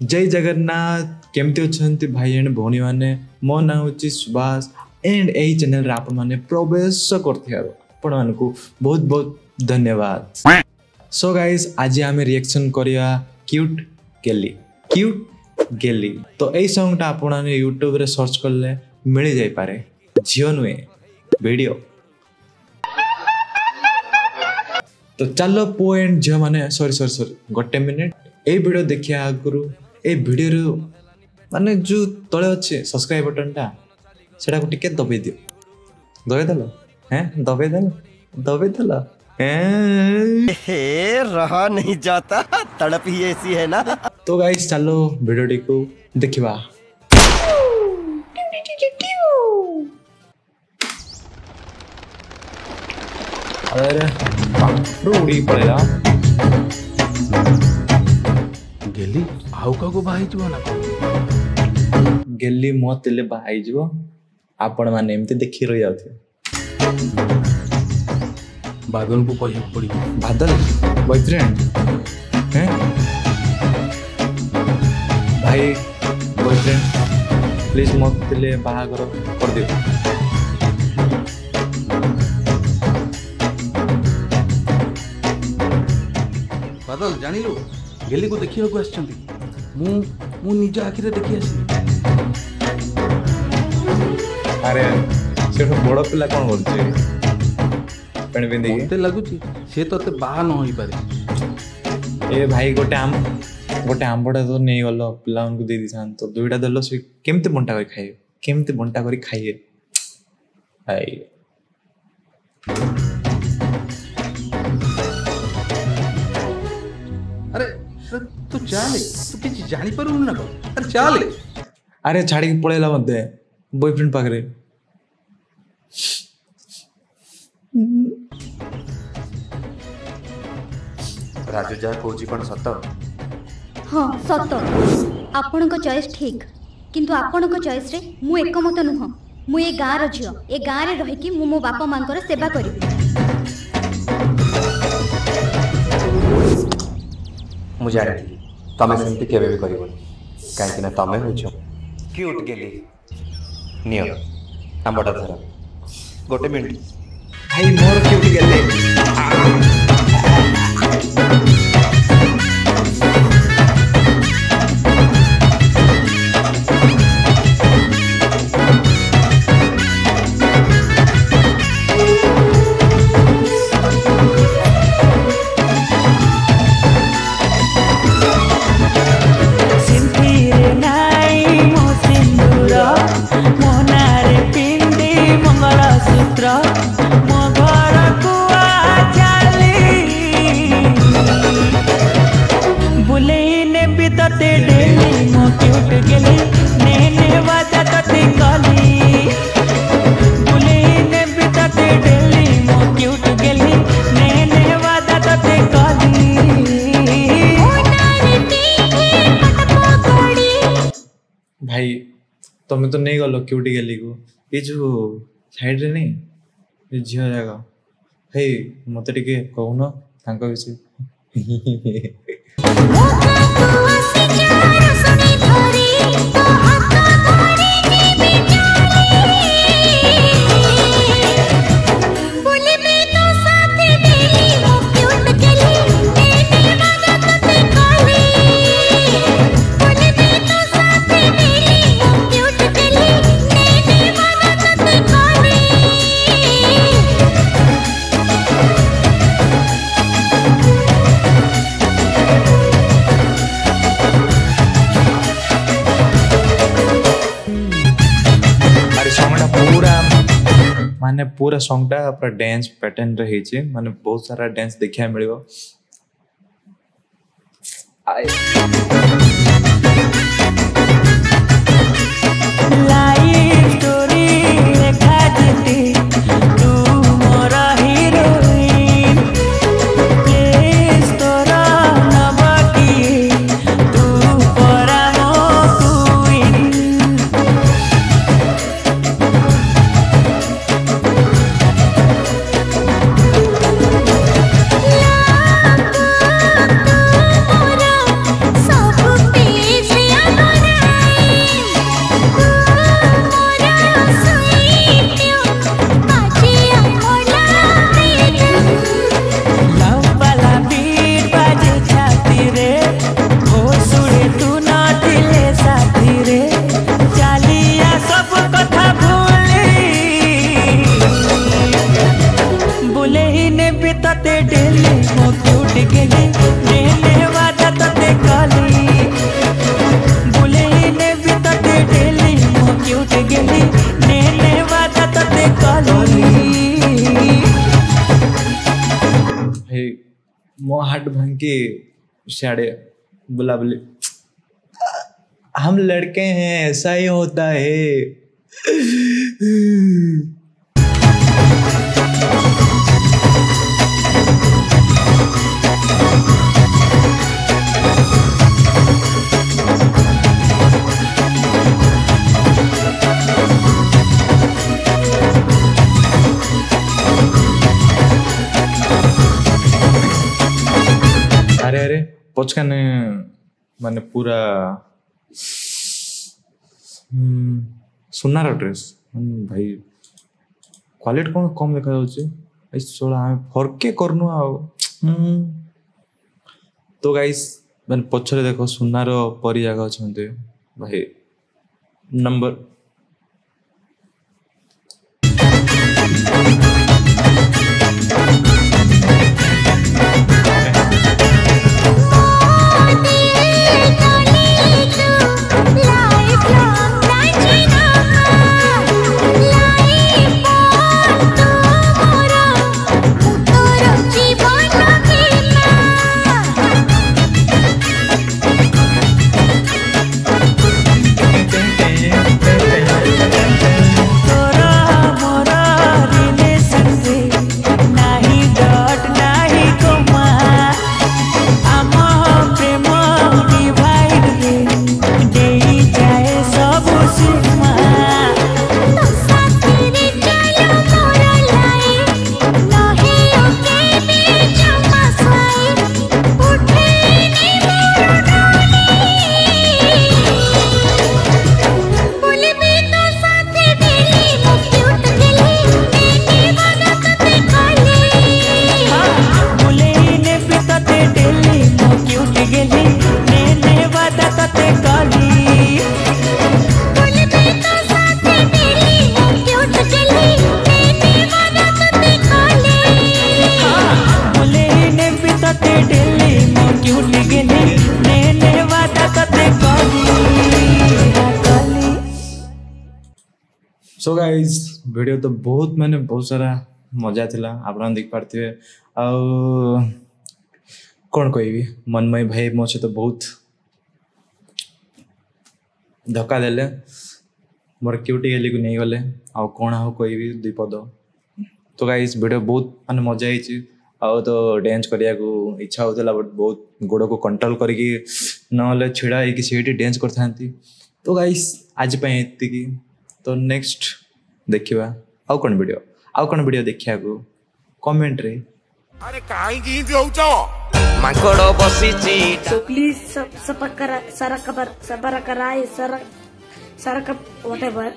जय जगन्नाथ केमती अच्छा भाई एंड भौणी मैंने मो ना हूँ सुभाष एंड यही चैनल रे आपण मैंने प्रवेश करथियारो आपण को बहुत बहुत धन्यवाद। सो गाइस आज आम रिएक्शन करिया क्यूट गेली तो यही सॉन्गटा आपण यूट्यूब रे सर्च करले मिल जाई पारे झियो नुए वीडियो। तो चलो पो एंड झियो माने सॉरी गोटे मिनिट ए वीडियो देखिया आगुरु ए वीडियो माने जो तले अच्छे सब्सक्राइब बटन टा सेटा को टिके दबे दियो दबे देलो रहा नहीं जाता तड़प ही ऐसी है ना। तो गाइस चलो वीडियो को देखिबा। अरे उड़ी पड़ेगा गेली आउ काको बाहाई जबो ना गेली मो तेले बाहाई जबो आपण माने एमते देखि रहि जाउथे। बादल को कहिया पड़ी बादल बॉयफ्रेंड हैं भाई बॉयफ्रेंड प्लीज मो तेले बाहा कर दियो। बादल जानिलु गेली को देखिया को आछंती मु निज आखि रे देखि आसी। अरे से बड़ पिला कोन बोलछे पेन बिंदी मते लागुची से तते बाहा न होई पारे। ए भाई गोटे आंबटा तो नहीं गलो पिला उनको दे दिसान तो दुईटा दलो से केमते बंटा करी खाइए भाई। अरे तू चले तू किछ जानि परु ना अरे चले। अरे छाड़ी के पळेला मते बॉयफ्रेंड पाखरे राजू जा कोची कोन सत हाँ सत आपण को चॉइस ठीक किंतु आपण को चॉइस रे मु एकमत नुह। मु ए गाँव झियो ए गाँव रे रही कि मो बापा मांकर सेवा करी। मु जानि तमे सेमती केबे भी करिवोनी काहे कि तमे होछो क्यूट गेली नियो आंबटा धर गोटे मिनिट भाई मोर क्यूट गेले भाई तुम्हें तो नहीं गलो क्यूटी गेली को ये जो साइड रे नहीं ये झियो जागा हे मते टिके कहून तांको विषय माने पूरा सॉन्ग टा पूरा डांस पैटर्न रही छे माने बहुत सारा डांस देखिया मिलियो। सब पेश तते डेली मो क्यूट गेली नेने वादा तते काली बुलेने भी तते डेली मो क्यूट गेली नेने वादा तते काली हे मो हाट भांग के साड़े बुला बुले हम लड़के हैं ऐसा ही होता है। अरे पचकाने माने पूरा सुनार ड्रेस भाई क्वालिटी कौन कम देखा जाऊँ फरके करनु तो गाइस मैंने पछरे देख सुनार परी जगह अच्छा भाई नंबर सो गाइज वीडियो तो बहुत मैंने बहुत सारा मजा थिला आप देख पार्थे कौन कहबी मनमय भाई मो से तो बहुत धक्का देले मोर क्यूटी गेली को नहीं गले आ कौन आ कहबी दुई पद तो गाइज वीडियो बहुत माने मजा आई तो डांस करिया को इच्छा होता बट बहुत गोड़ को कंट्रोल करके ना छिड़ा होगी सीटी डांस करती तो गाइज आज एति तो नेक्स्ट देखिबा आउ कौन वीडियो देखिया को कमेंट रे अरे काई की होउचो मांकड़ो बसीची तो प्लीज सब सारा कराए सारा व्हाटएवर